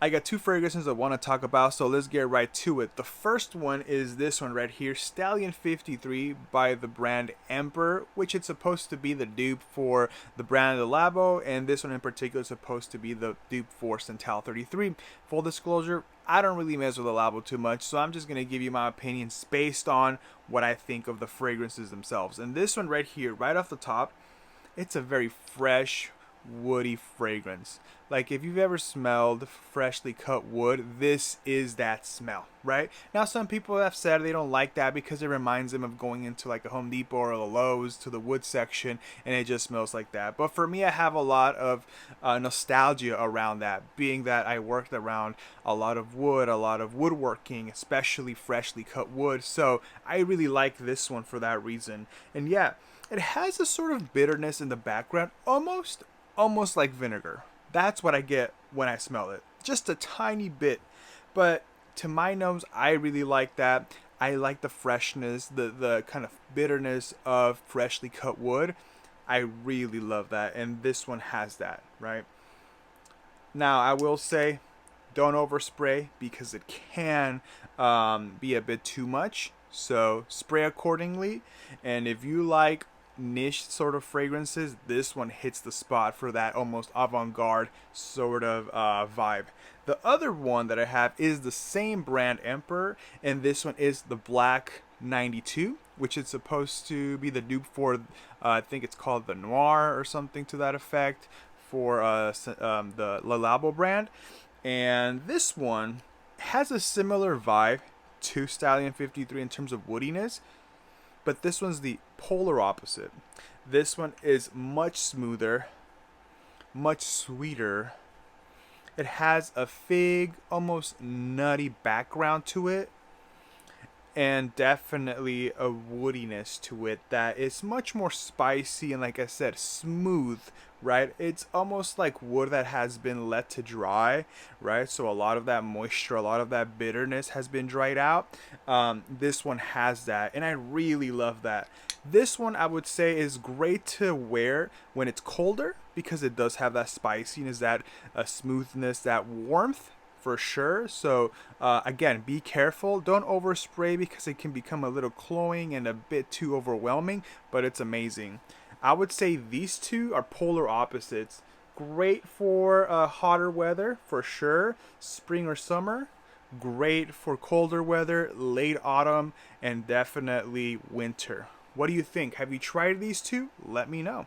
I got two fragrances I want to talk about, so let's get right to it. The first one is this one right here, Stallion 53 by the brand Emperor, which it's supposed to be the dupe for the brand Labo, and this one in particular is supposed to be the dupe for Central 33. Full disclosure, I don't really mess with the Labo too much, so I'm just going to give you my opinions based on what I think of the fragrances themselves. And this one right here, right off the top, it's a very fresh, woody fragrance. Like if you've ever smelled freshly cut wood, this is that smell, right? Now some people have said they don't like that because it reminds them of going into like a Home Depot or a Lowe's to the wood section and it just smells like that. But for me, I have a lot of nostalgia around that, being that I worked around a lot of wood, a lot of woodworking, especially freshly cut wood. So I really like this one for that reason. And yeah, it has a sort of bitterness in the background, almost like vinegar. That's what I get when I smell it. Just a tiny bit. But to my nose, I really like that. I like the freshness, the kind of bitterness of freshly cut wood. I really love that. And this one has that, right? Now, I will say, don't overspray because it can be a bit too much. So spray accordingly. And if you like niche sort of fragrances, this one hits the spot for that almost avant-garde sort of vibe. The other one that I have is the same brand Emperor, and this one is the Black 92, which is supposed to be the dupe for I think it's called the Noir or something to that effect for the Labo brand. And this one has a similar vibe to Stallion 53 in terms of woodiness, but this one's the polar opposite. This one is much smoother, much sweeter. It has a fig, almost nutty background to it, and definitely a woodiness to it that is much more spicy and, like I said, smooth, right? It's almost like wood that has been let to dry, right? So a lot of that moisture, a lot of that bitterness has been dried out. This one has that, and I really love that. This one I would say is great to wear when it's colder because it does have that spiciness, that smoothness, that warmth for sure. So again, be careful. Don't overspray because it can become a little cloying and a bit too overwhelming, but it's amazing. I would say these two are polar opposites. Great for hotter weather for sure, spring or summer. Great for colder weather, late autumn, and definitely winter. What do you think? Have you tried these two? Let me know.